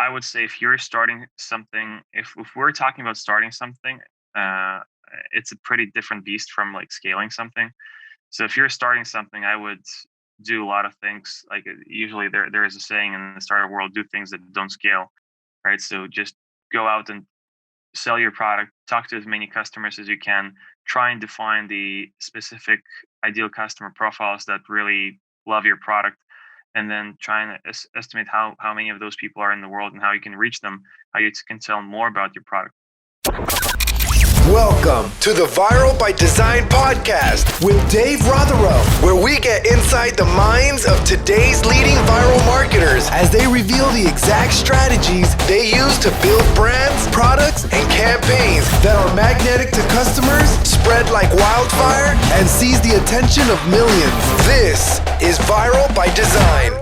I would say if you're starting something, if we're talking about starting something, uh, it's a pretty different beast from like scaling something. So if you're starting something, I would do a lot of things. Like usually there is a saying in the startup world: do things that don't scale, right? So just go out and sell your product, talk to as many customers as you can, try and define the specific ideal customer profiles that really love your product, and then try and estimate how many of those people are in the world and how you can reach them, how you can tell more about your product. Welcome to the Viral by Design podcast with Dave Rotherow, where we get inside the minds of today's leading viral marketers as they reveal the exact strategies they use to build brands, products, and campaigns that are magnetic to customers, spread like wildfire, and seize the attention of millions. This is Viral by Design.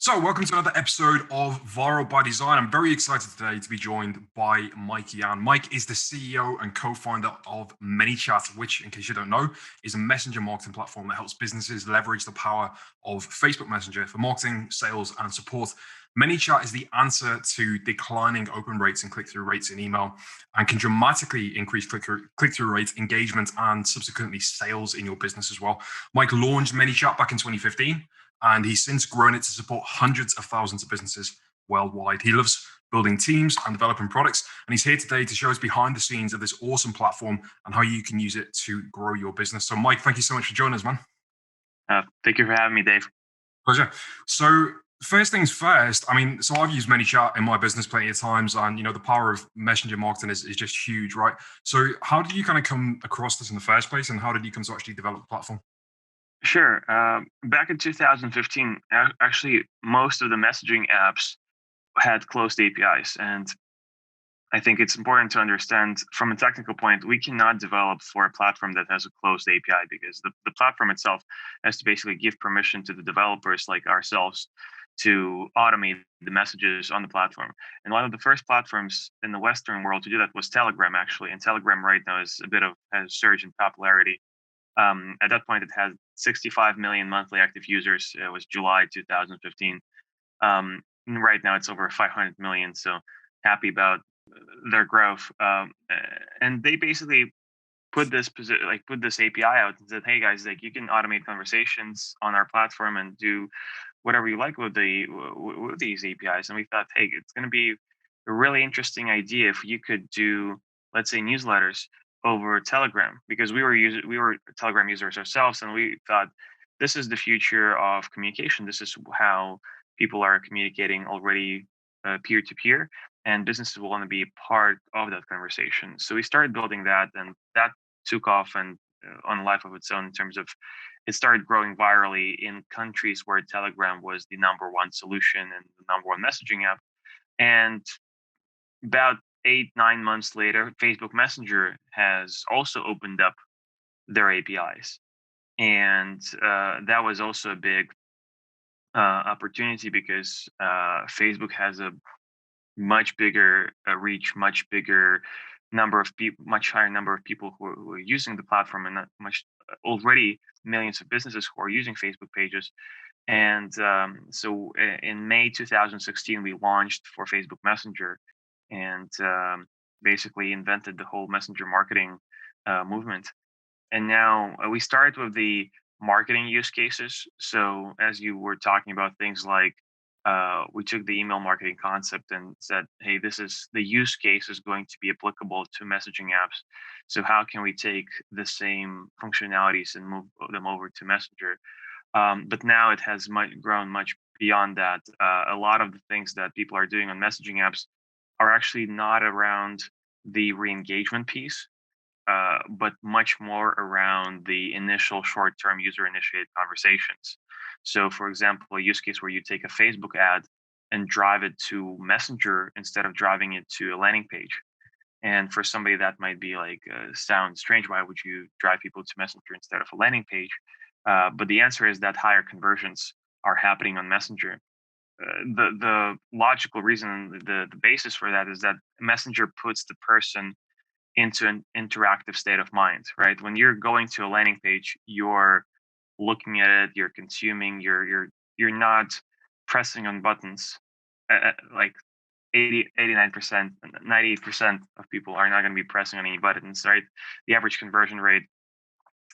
So, welcome to another episode of Viral by Design. I'm very excited today to be joined by Mike Yan. Mike is the CEO and co-founder of ManyChat, which, in case you don't know, is a messenger marketing platform that helps businesses leverage the power of Facebook Messenger for marketing, sales, and support. ManyChat is the answer to declining open rates and click-through rates in email and can dramatically increase click-through rates, engagement, and subsequently sales in your business as well. Mike launched ManyChat back in 2015. And he's since grown it to support hundreds of thousands of businesses worldwide. He loves building teams and developing products. And he's here today to show us behind the scenes of this awesome platform and how you can use it to grow your business. So, Mike, thank you so much for joining us, man. Thank you for having me, Dave. Pleasure. So, first things first, so I've used ManyChat in my business plenty of times, and the power of messenger marketing is just huge, right? So, how did you kind of come across this in the first place, and how did you come to actually develop the platform? Sure. Back in 2015, actually, most of the messaging apps had closed APIs. And I think it's important to understand from a technical point, we cannot develop for a platform that has a closed API because the platform itself has to basically give permission to the developers like ourselves to automate the messages on the platform. And one of the first platforms in the Western world to do that was Telegram, actually. And Telegram right now is has surged in popularity. At that point, it had 65 million monthly active users. It was July 2015. Right now, it's over 500 million. So happy about their growth. And they basically put this API out and said, "Hey guys, like you can automate conversations on our platform and do whatever you like with these APIs." And we thought, hey, it's going to be a really interesting idea if you could do, let's say, newsletters over Telegram, because we were Telegram users ourselves, and we thought this is the future of communication. This is how people are communicating already, peer to peer, and businesses will want to be a part of that conversation. So we started building that, and that took off and on a life of its own in terms of it started growing virally in countries where Telegram was the number one solution and the number one messaging app. And about 8-9 months later, Facebook Messenger has also opened up their APIs, and that was also a big opportunity because Facebook has a much bigger reach, much bigger number of people, much higher number of people who are using the platform, and not much already millions of businesses who are using Facebook pages. And so in May 2016, we launched for Facebook Messenger and basically invented the whole messenger marketing movement. And now we started with the marketing use cases. So as you were talking about things like we took the email marketing concept and said, hey, this is the use case is going to be applicable to messaging apps. So how can we take the same functionalities and move them over to Messenger? But now it has grown much beyond that. A lot of the things that people are doing on messaging apps are actually not around the re-engagement piece, but much more around the initial short-term user-initiated conversations. So, for example, a use case where you take a Facebook ad and drive it to Messenger instead of driving it to a landing page. And for somebody that might be like, sound strange. Why would you drive people to Messenger instead of a landing page? But the answer is that higher conversions are happening on Messenger. The logical reason, the basis for that is that Messenger puts the person into an interactive state of mind, right? When you're going to a landing page, you're looking at it, you're consuming, you're not pressing on buttons. like 89%, 98% of people are not going to be pressing on any buttons, right? The average conversion rate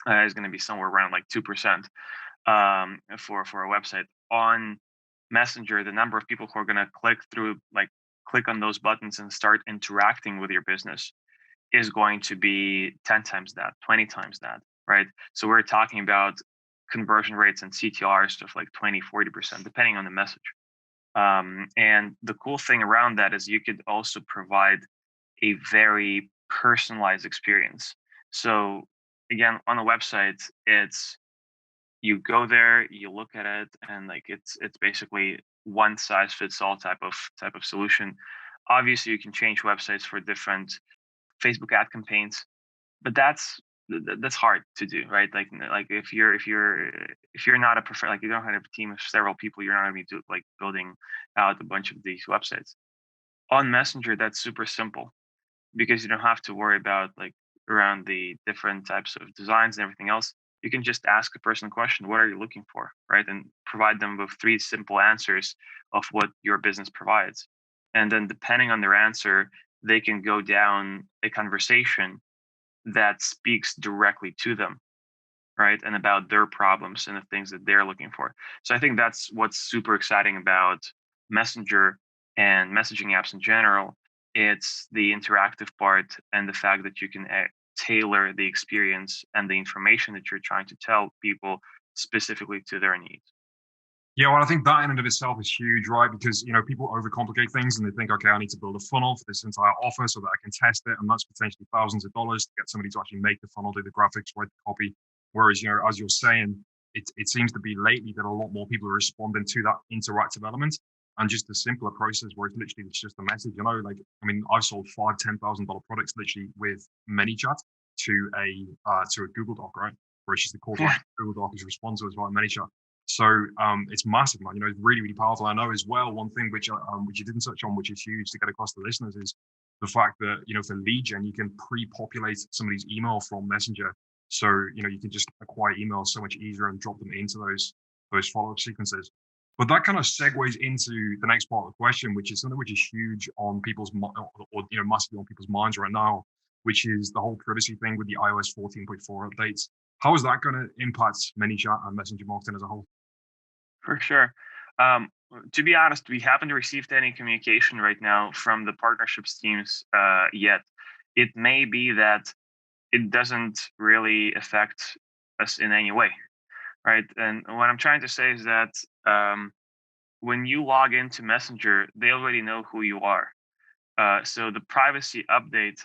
is going to be somewhere around like 2% for a website. On Messenger, the number of people who are going to click on those buttons and start interacting with your business is going to be 10 times that, 20 times that, right? So we're talking about conversion rates and CTRs of like 20, 40%, depending on the message. And the cool thing around that is you could also provide a very personalized experience. So again, on a website, it's you go there, you look at it, and like it's basically one size fits all type of solution. Obviously, you can change websites for different Facebook ad campaigns, but that's hard to do, right? Like if you're not a like you don't have a team of several people, you're not going to be like building out a bunch of these websites. On Messenger, that's super simple because you don't have to worry about like around the different types of designs and everything else. You can just ask a person a question, what are you looking for, right? And provide them with three simple answers of what your business provides. And then depending on their answer, they can go down a conversation that speaks directly to them, right? And about their problems and the things that they're looking for. So I think that's what's super exciting about Messenger and messaging apps in general. It's the interactive part and the fact that you can tailor the experience and the information that you're trying to tell people specifically to their needs. Yeah, well, I think that in and of itself is huge, right? Because people overcomplicate things and they think, okay, I need to build a funnel for this entire offer so that I can test it, and that's potentially thousands of dollars to get somebody to actually make the funnel, do the graphics, write the copy. Whereas, as you're saying, it seems to be lately that a lot more people are responding to that interactive element and just a simpler process where it's just a message. Like I've sold $5,000-$10,000 products literally with ManyChat to a Google Doc, right? Where it's just the call to action Google Doc is responsive as well ManyChat. So it's massive, man. It's really, really powerful. I know as well, one thing which you didn't touch on, which is huge to get across to listeners, is the fact that, for lead gen, you can pre-populate somebody's email from Messenger. So, you can just acquire emails so much easier and drop them into those follow-up sequences. But that kind of segues into the next part of the question, which is something which is huge on people's, massively on people's minds right now, which is the whole privacy thing with the iOS 14.4 updates. How is that going to impact ManyChat and Messenger marketing as a whole? For sure. To be honest, we haven't received any communication right now from the partnerships teams yet. It may be that it doesn't really affect us in any way, right? And what I'm trying to say is that when you log into Messenger, they already know who you are. So the privacy update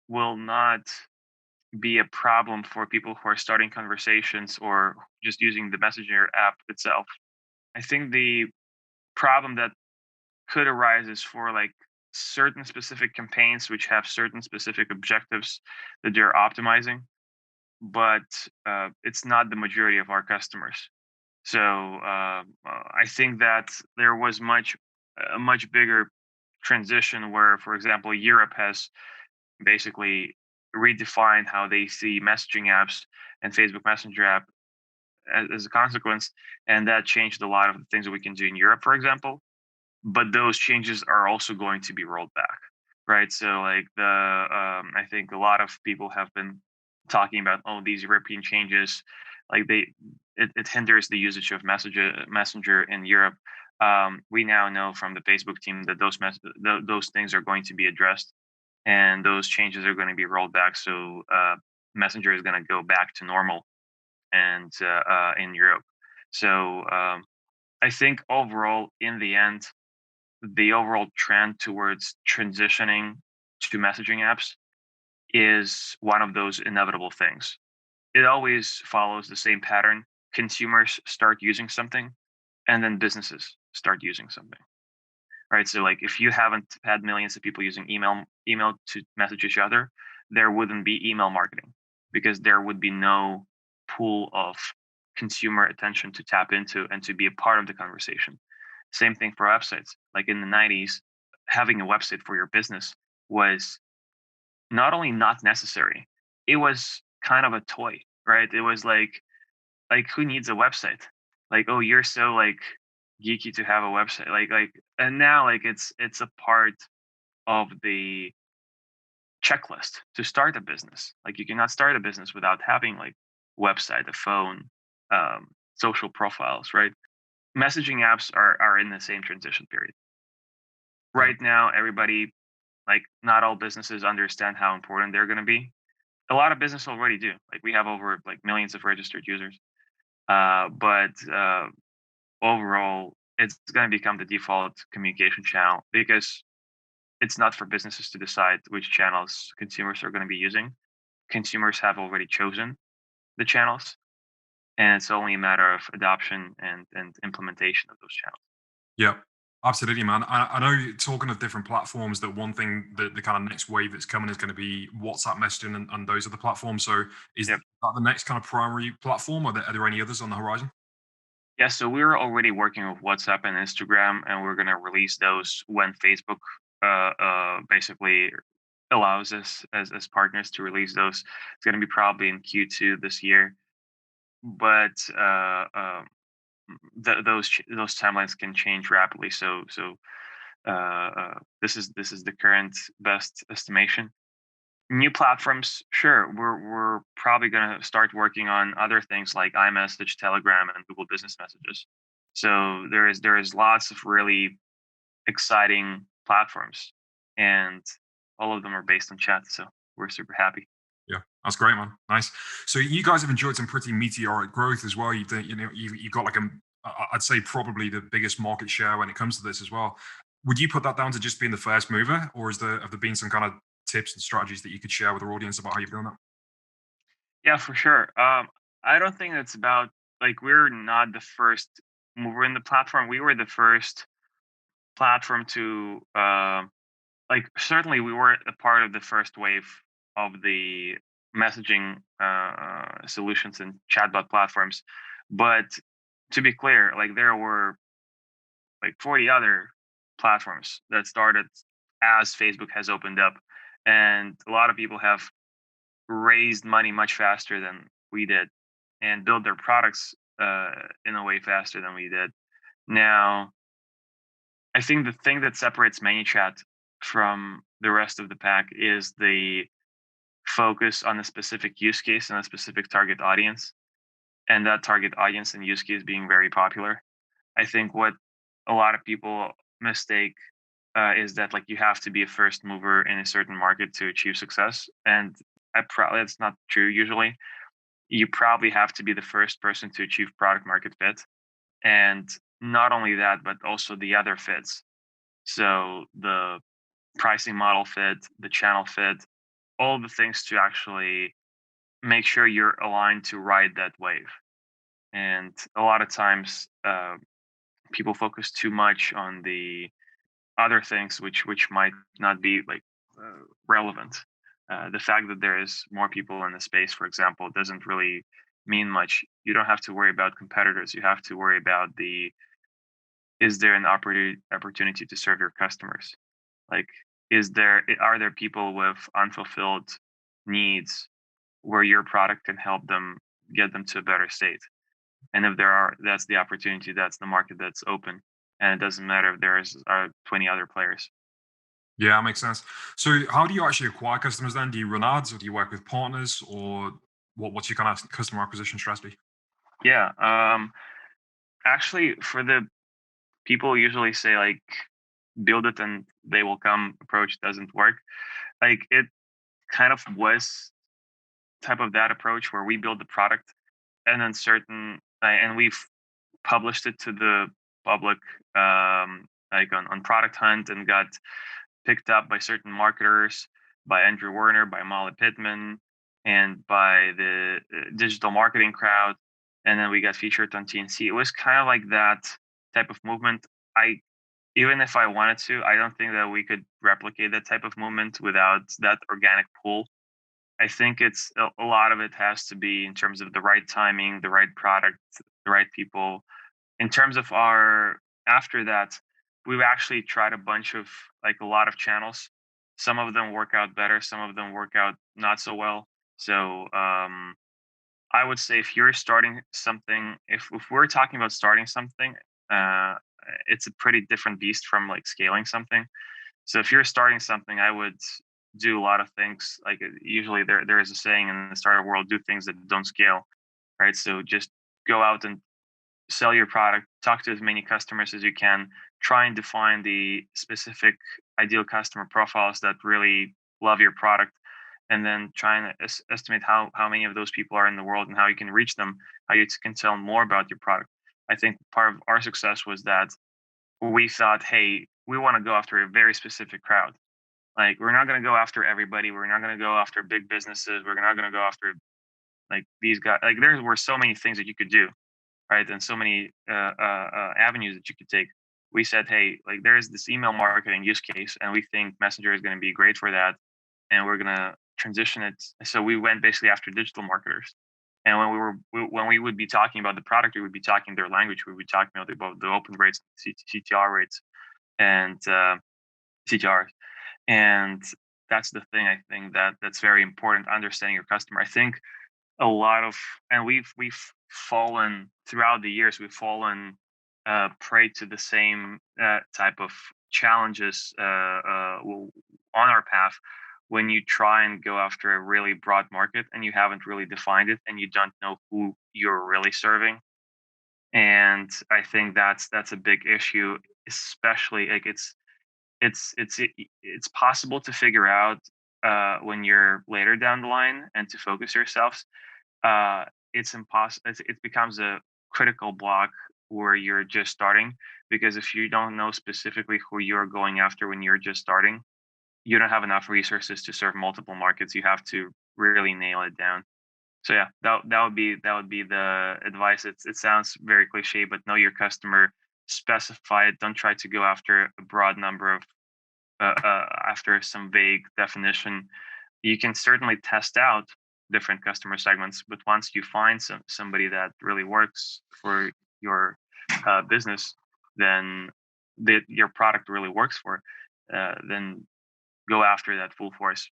will not be a problem for people who are starting conversations or just using the Messenger app itself. I think the problem that could arise is for like certain specific campaigns which have certain specific objectives that they're optimizing, but it's not the majority of our customers. So I think that there was a much bigger transition where, for example, Europe has basically redefined how they see messaging apps and Facebook Messenger app as a consequence, and that changed a lot of the things that we can do in Europe, for example. But those changes are also going to be rolled back, right? So like I think a lot of people have been talking about, oh, these European changes, like it hinders the usage of Messenger in Europe. We now know from the Facebook team that those things are going to be addressed, and those changes are going to be rolled back. So Messenger is going to go back to normal, and in Europe. So I think overall, in the end, the overall trend towards transitioning to messaging apps is one of those inevitable things. It always follows the same pattern. Consumers start using something, and then businesses start using something. Right. So like if you haven't had millions of people using email to message each other, there wouldn't be email marketing because there would be no pool of consumer attention to tap into and to be a part of the conversation. Same thing for websites. Like in the 90s, having a website for your business was not only not necessary, it was kind of a toy, right? It was like who needs a website? Like, oh, you're so like geeky to have a website. And now like it's a part of the checklist to start a business. Like you cannot start a business without having like website, a phone, social profiles, right? Messaging apps are in the same transition period. Yeah. Right now, everybody, like not all businesses understand how important they're going to be. A lot of businesses already do. Like we have over like millions of registered users. But overall, it's going to become the default communication channel because it's not for businesses to decide which channels consumers are going to be using. Consumers have already chosen the channels, and it's only a matter of adoption and implementation of those channels. Yeah, absolutely, man. I know talking of different platforms, that one thing that the kind of next wave that's coming is going to be WhatsApp messaging and those other platforms. So is Yep. that the next kind of primary platform, or are there any others on the horizon? Yeah, so we're already working with WhatsApp and Instagram, and we're going to release those when Facebook basically allows us as partners to release those. It's going to be probably in Q2 this year, but those timelines can change rapidly. This is the current best estimation. New platforms, sure, we're probably going to start working on other things like iMessage, Telegram, and Google Business Messages. So there is lots of really exciting platforms, and all of them are based on chat. So we're super happy. Yeah, that's great, man. Nice. So you guys have enjoyed some pretty meteoric growth as well. You've got like I'd say probably the biggest market share when it comes to this as well. Would you put that down to just being the first mover, or have there been some kind of tips and strategies that you could share with our audience about how you've done that? Yeah, for sure. I don't think it's about like we're not the first mover in the platform. We were the first platform to like certainly we were a part of the first wave of the messaging solutions and chatbot platforms. But to be clear, like there were like 40 other platforms that started as Facebook has opened up, and a lot of people have raised money much faster than we did and build their products in a way faster than we did. Now, I think the thing that separates ManyChat from the rest of the pack is the focus on a specific use case and a specific target audience, and that target audience and use case being very popular. I think what a lot of people mistake is that like you have to be a first mover in a certain market to achieve success, and that's not true usually. You probably have to be the first person to achieve product market fit, and not only that, but also the other fits. So the pricing model fit, the channel fit, all the things to actually make sure you're aligned to ride that wave. And a lot of times, people focus too much on the other things, which might not be like relevant. The fact that there is more people in the space, for example, doesn't really mean much. You don't have to worry about competitors. You have to worry about the is there an opportunity to serve your customers? Like, are there people with unfulfilled needs where your product can help them get them to a better state? And if there are, that's the opportunity. That's the market that's open, and it doesn't matter if there's are 20 other players. Yeah, that makes sense. So how do you actually acquire customers then? Do you run ads, or do you work with partners, or what's your kind of customer acquisition strategy? Yeah. Actually, for the people usually say like build it and they will come approach doesn't work. Like it kind of was type of that approach where we build the product and then and we've published it to the public like on Product Hunt and got picked up by certain marketers, by Andrew Werner, by Molly Pittman, and by the digital marketing crowd. And then we got featured on TNC. It was kind of like that type of movement. I Even if I wanted to, I don't think that we could replicate that type of movement without that organic pull. I think it's a lot of it has to be in terms of the right timing, the right product, the right people. In terms of our after that, we've actually tried a bunch of like a lot of channels. Some of them work out better, some of them work out not so well. So I would say if you're starting something, if we're talking about starting something, it's a pretty different beast from like scaling something. So if you're starting something, I would do a lot of things. Like usually there is a saying in the startup world: do things that don't scale, right? So just go out and sell your product, talk to as many customers as you can, try and define the specific ideal customer profiles that really love your product, and then try and estimate how many of those people are in the world and how you can reach them, how you can tell more about your product. I think part of our success was that we thought, hey, we want to go after a very specific crowd. Like, we're not going to go after everybody. We're not going to go after big businesses. We're not going to go after like these guys. Like, there were so many things that you could do, right? And so many avenues that you could take. We said, hey, like there's this email marketing use case, and we think Messenger is going to be great for that, and we're going to transition it. So we went basically after digital marketers. And when we would be talking about the product, we would be talking their language. We would be talking about the open rates, CTR rates, and CTRs. And that's the thing. I think that's very important. Understanding your customer. I think a lot of, and we've fallen throughout the years. We've fallen prey to the same type of challenges on our path. When you try and go after a really broad market and you haven't really defined it and you don't know who you're really serving, and I think that's a big issue, especially like it's possible to figure out when you're later down the line and to focus yourselves. It's impossible. It becomes a critical block where you're just starting, because if you don't know specifically who you're going after when you're just starting, you don't have enough resources to serve multiple markets. You have to really nail it down. So yeah, that would be the advice. It sounds very cliche, but know your customer, specify it. Don't try to go after a broad number of after some vague definition. You can certainly test out different customer segments, but once you find somebody that really works for your business, then your product really works for, then go after that full force.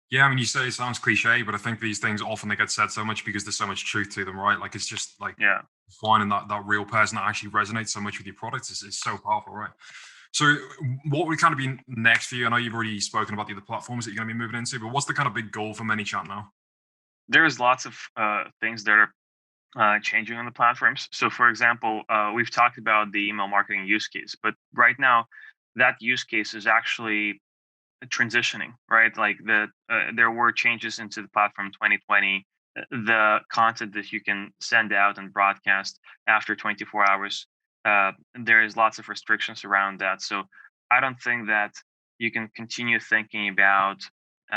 Yeah, I mean, you say it sounds cliche, but I think these things often they get said so much because there's so much truth to them, right? Like it's just like Yeah. finding that real person that actually resonates so much with your products is so powerful, right? So, what would kind of be next for you? I know you've already spoken about the other platforms that you're going to be moving into, but what's the kind of big goal for ManyChat now? There's lots of things that are changing on the platforms. So, for example, we've talked about the email marketing use case, but right now, that use case is actually transitioning, right? Like there were changes into the platform 2020. The content that you can send out and broadcast after 24 hours, there is lots of restrictions around that. So I don't think that you can continue thinking about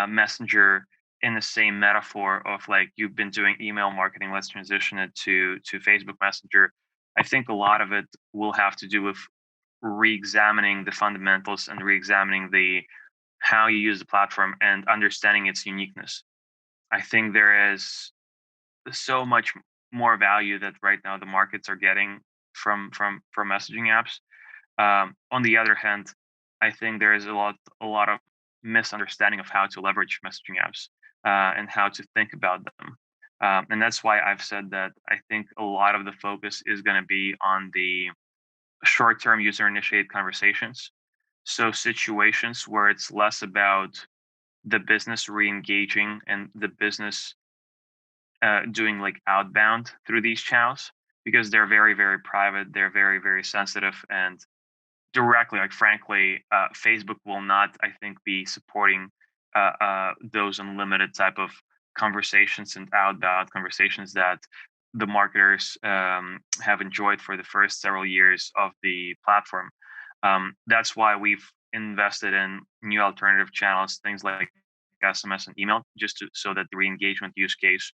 Messenger in the same metaphor of like you've been doing email marketing, let's transition it to Facebook Messenger. I think a lot of it will have to do with re-examining the fundamentals and re-examining the how you use the platform and understanding its uniqueness. I think there is so much more value that right now the markets are getting from messaging apps. On the other hand, I think there is a lot of misunderstanding of how to leverage messaging apps and how to think about them. And that's why I've said that I think a lot of the focus is going to be on the short-term user-initiated conversations. So situations where it's less about the business re-engaging and the business doing like outbound through these channels, because they're very, very private, they're very, very sensitive, and directly, like frankly, Facebook will not, I think, be supporting those unlimited type of conversations and outbound conversations that the marketers have enjoyed for the first several years of the platform. That's why we've invested in new alternative channels, things like SMS and email, so that the re-engagement use case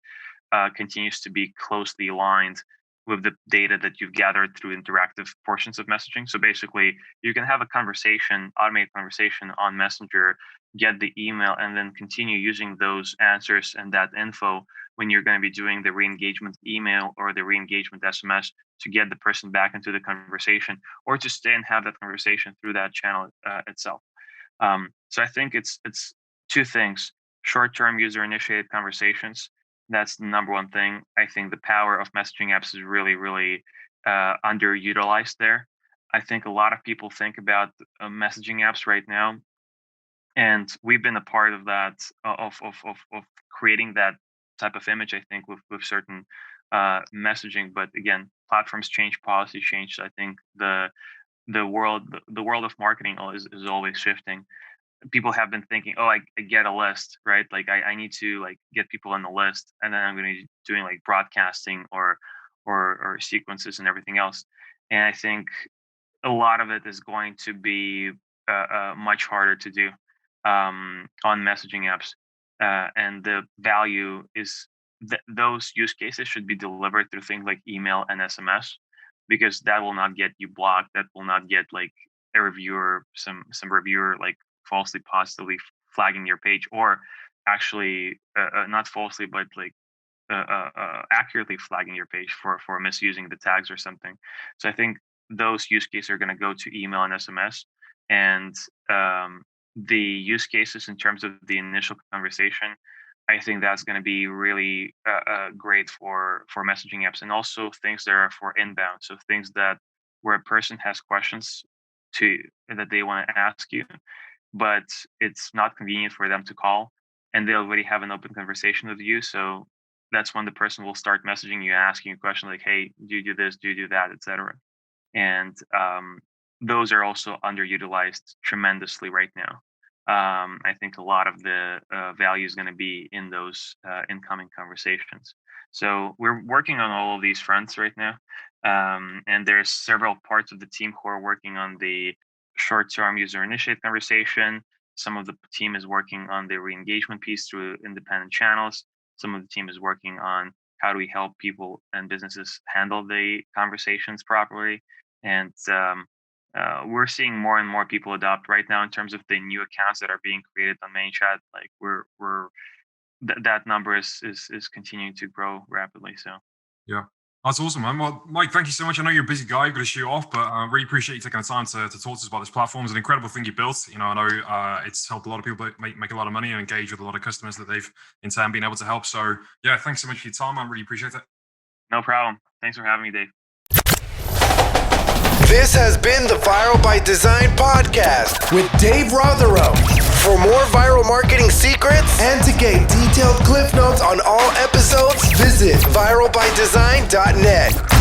continues to be closely aligned with the data that you've gathered through interactive portions of messaging. So basically, you can have a conversation, automated conversation on Messenger, get the email, and then continue using those answers and that info when you're going to be doing the re-engagement email or the re-engagement SMS to get the person back into the conversation, or to stay and have that conversation through that channel itself. So I think it's two things: short-term user-initiated conversations. That's the number one thing. I think the power of messaging apps is really, really underutilized there. I think a lot of people think about messaging apps right now, and we've been a part of that of creating that type of image. I think with certain messaging, but again, platforms change, policy change. I think the world of marketing is always shifting. People have been thinking, oh, I get a list, right? Like I need to like get people on the list, and then I'm going to be doing like broadcasting or sequences and everything else. And I think a lot of it is going to be much harder to do on messaging apps, and the value is that those use cases should be delivered through things like email and SMS, because that will not get you blocked. That will not get like a reviewer, some reviewer like falsely positively flagging your page, or actually not falsely, but like accurately flagging your page for misusing the tags or something. So I think those use cases are going to go to email and SMS, and the use cases in terms of the initial conversation, I think that's going to be really great for messaging apps, and also things that are for inbound. So things that where a person has questions to that they want to ask you, but it's not convenient for them to call, and they already have an open conversation with you. So that's when the person will start messaging you, asking you a question like, "Hey, do you do this? Do you do that?" etc. And those are also underutilized tremendously right now. I think a lot of the value is going to be in those incoming conversations. So we're working on all of these fronts right now, and there's several parts of the team who are working on the short-term user-initiated conversation. Some of the team is working on the re-engagement piece through independent channels. Some of the team is working on how do we help people and businesses handle the conversations properly. And we're seeing more and more people adopt right now in terms of the new accounts that are being created on ManyChat. Like that number is continuing to grow rapidly. So Yeah. That's awesome, man. Well, Mike, thank you so much. I know you're a busy guy, got to shoot off, but I really appreciate you taking the time to talk to us about this platform. It's an incredible thing you built. You know, I know it's helped a lot of people make a lot of money and engage with a lot of customers that they've in turn been able to help. So, yeah, thanks so much for your time. I really appreciate it. no problem. Thanks for having me, Dave. This has been the Viral by Design podcast with Dave Rotherow. For more viral marketing secrets and to get detailed cliff notes on all episodes, visit viralbydesign.net.